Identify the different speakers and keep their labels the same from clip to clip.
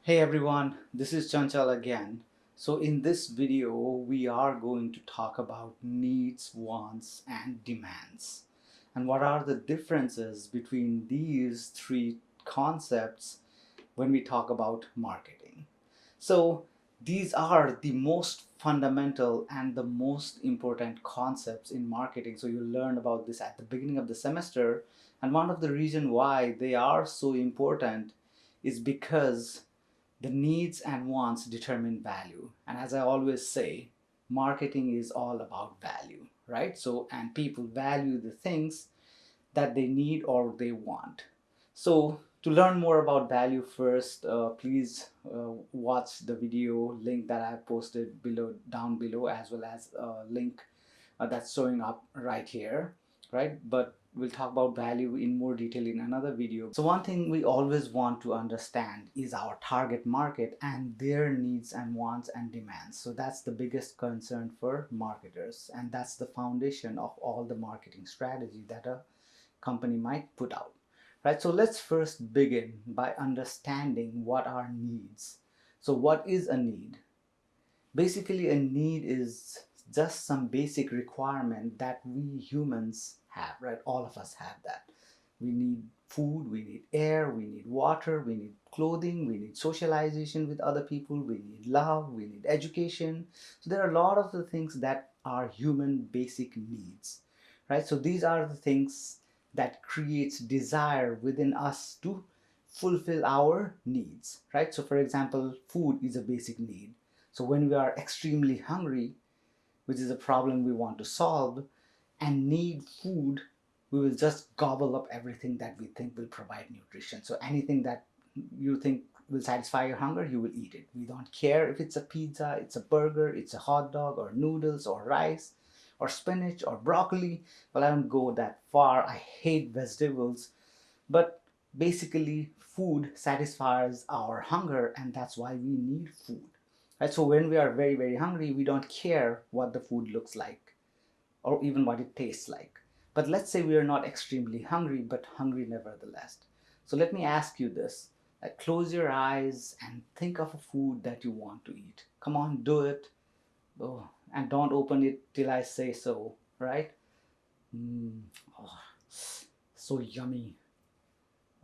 Speaker 1: Hey everyone, this is Chanchal again. So in this video, we are going to talk about needs, wants, and demands. And what are the differences between these three concepts when we talk about marketing? So these are the most fundamental and the most important concepts in marketing. So you'll learn about this at the beginning of the semester. And one of the reasons why they are so important is because the needs and wants determine value. And as I always say, marketing is all about value, right? So, and people value the things that they need or they want. So, to learn more about value first, please watch the video link that I posted down below, as well as a link that's showing up right here, right? But we'll talk about value in more detail in another video. So one thing we always want to understand is our target market and their needs and wants and demands. So that's the biggest concern for marketers, and that's the foundation of all the marketing strategy that a company might put out, right? So let's first begin by understanding what are needs. So what is a need? Basically, a need is just some basic requirement that we humans have, right? All of us have that. We need food, we need air, we need water, we need clothing, we need socialization with other people, we need love, we need education. So there are a lot of the things that are human basic needs, right? So these are the things that creates desire within us to fulfill our needs, right? So for example, food is a basic need. So when we are extremely hungry, which is a problem we want to solve, and need food, we will just gobble up everything that we think will provide nutrition. So anything that you think will satisfy your hunger, you will eat it. We don't care if it's a pizza, it's a burger, it's a hot dog, or noodles, or rice, or spinach, or broccoli. Well, I don't go that far. I hate vegetables. But basically, food satisfies our hunger, and that's why we need food. Right? So when we are very, very hungry, we don't care what the food looks like or even what it tastes like. But let's say we are not extremely hungry, but hungry nevertheless. So let me ask you this. Close your eyes and think of a food that you want to eat. Come on, do it. Oh, and don't open it till I say so, right? Mm, oh, so yummy.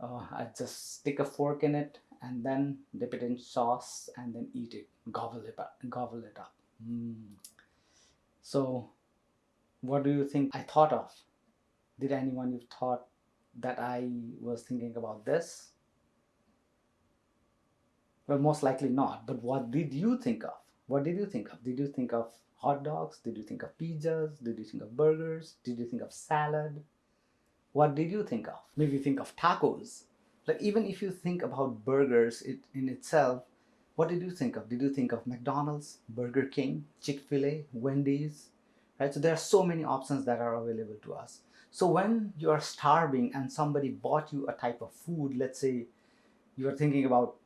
Speaker 1: I just stick a fork in it and then dip it in sauce and then eat it. Gobble it up. Gobble it up. Mm. So, what do you think I thought of? Did anyone you thought that I was thinking about this? Well, most likely not. But what did you think of? What did you think of? Did you think of hot dogs? Did you think of pizzas? Did you think of burgers? Did you think of salad? What did you think of? Maybe you think of tacos. Like even if you think about burgers in itself, what did you think of? Did you think of McDonald's, Burger King, Chick-fil-A, Wendy's? Right? So there are so many options that are available to us. So when you are starving and somebody bought you a type of food, let's say you are thinking about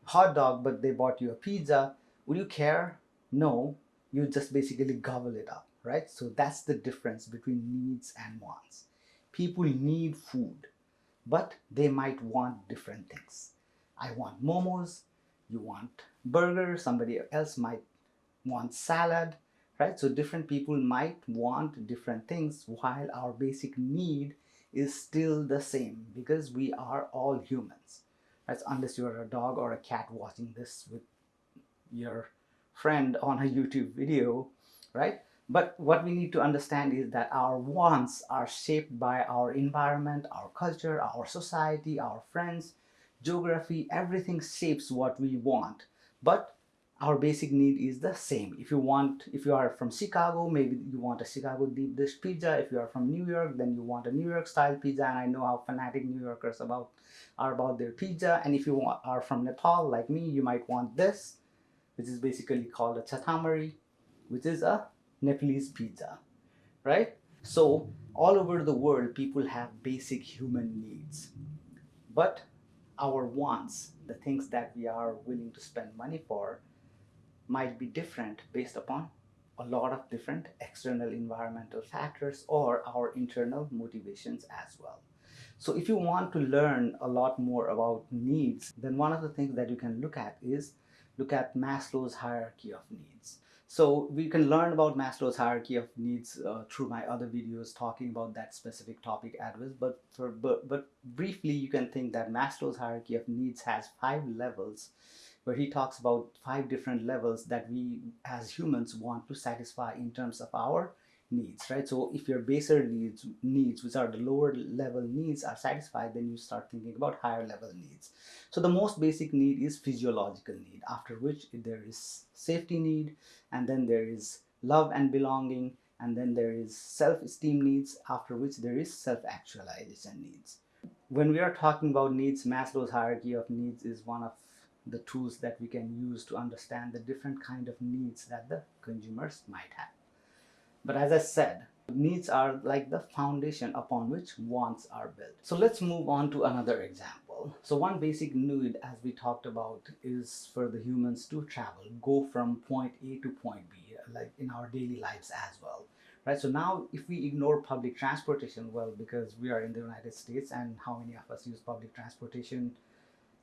Speaker 1: hot dog, but they bought you a pizza, would you care? No, you just basically gobble it up, right? So that's the difference between needs and wants. People need food, but they might want different things. I want momos, you want burger, somebody else might want salad, right? So different people might want different things while our basic need is still the same because we are all humans. That's unless you're a dog or a cat watching this with your friend on a YouTube video, right? But what we need to understand is that our wants are shaped by our environment, our culture, our society, our friends, geography, everything shapes what we want. But our basic need is the same. If you are from Chicago, maybe you want a Chicago deep dish pizza. If you are from New York, then you want a New York style pizza. And I know how fanatic New Yorkers are about their pizza. And if are from Nepal, like me, you might want this, which is basically called a chatamari, which is a Nepalese pizza, right? So all over the world, people have basic human needs, but our wants, the things that we are willing to spend money for, might be different based upon a lot of different external environmental factors or our internal motivations as well. So if you want to learn a lot more about needs, then one of the things that you can look at is look at Maslow's hierarchy of needs. So we can learn about Maslow's hierarchy of needs through my other videos talking about that specific topic as well. But briefly, you can think that Maslow's hierarchy of needs has 5 levels, where he talks about 5 different levels that we as humans want to satisfy in terms of our needs, right? So if your baser needs, which are the lower level needs, are satisfied, then you start thinking about higher level needs. So the most basic need is physiological need, after which there is safety need, and then there is love and belonging, and then there is self-esteem needs, after which there is self-actualization needs. When we are talking about needs, Maslow's hierarchy of needs is one of the tools that we can use to understand the different kind of needs that the consumers might have. But as I said, needs are like the foundation upon which wants are built. So let's move on to another example. So one basic need, as we talked about, is for the humans to travel, go from point A to point B, like in our daily lives as well. Right? So now if we ignore public transportation, well, because we are in the United States, and how many of us use public transportation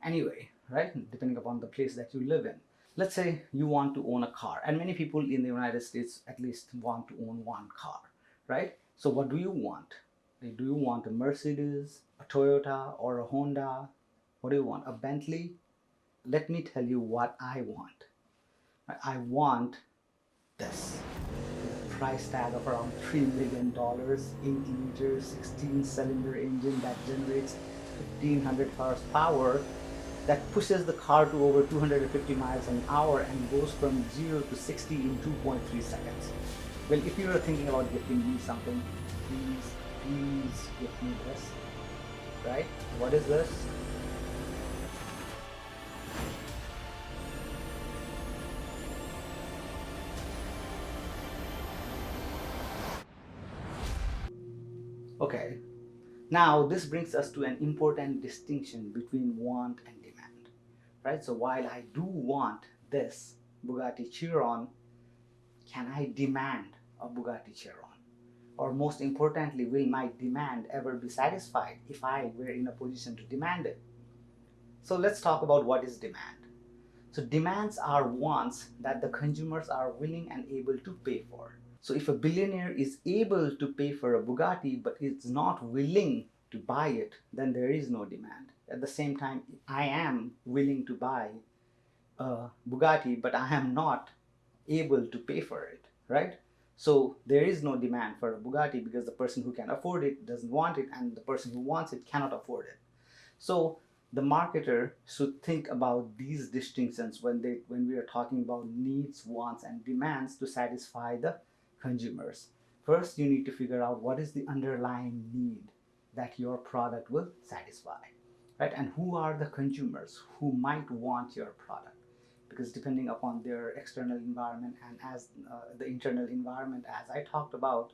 Speaker 1: anyway, right? Depending upon the place that you live in. Let's say you want to own a car, and many people in the United States at least want to own one car, right? So what do you want? Do you want a Mercedes, a Toyota, or a Honda? What do you want? A Bentley? Let me tell you what I want. I want this. Price tag of around $3 million, 8-liter, 16-cylinder engine that generates 1500 horsepower, that pushes the car to over 250 miles an hour and goes from 0 to 60 in 2.3 seconds. Well, if you are thinking about gifting me something, please gift me this, right? What is this? Okay, now this brings us to an important distinction between want and demand, right? So while I do want this Bugatti Chiron, can I demand a Bugatti Chiron? Or most importantly, will my demand ever be satisfied if I were in a position to demand it? So let's talk about what is demand. So demands are wants that the consumers are willing and able to pay for. So if a billionaire is able to pay for a Bugatti but is not willing to buy it, then there is no demand. At the same time, I am willing to buy a Bugatti, but I am not able to pay for it, right? So there is no demand for a Bugatti because the person who can afford it doesn't want it, and the person who wants it cannot afford it. So the marketer should think about these distinctions when we are talking about needs, wants, and demands to satisfy the consumers. First, you need to figure out what is the underlying need that your product will satisfy, right? And who are the consumers who might want your product? Because depending upon their external environment and as the internal environment, as I talked about,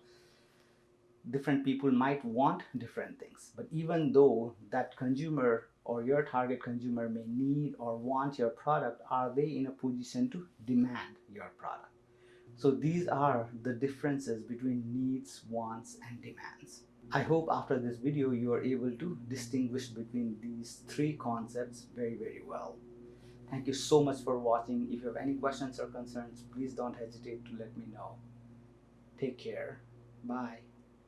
Speaker 1: different people might want different things. But even though that consumer or your target consumer may need or want your product, are they in a position to demand your product? So these are the differences between needs, wants, and demands. I hope after this video you are able to distinguish between these 3 concepts very well. Thank you so much for watching. If you have any questions or concerns, please don't hesitate to let me know. Take care. Bye.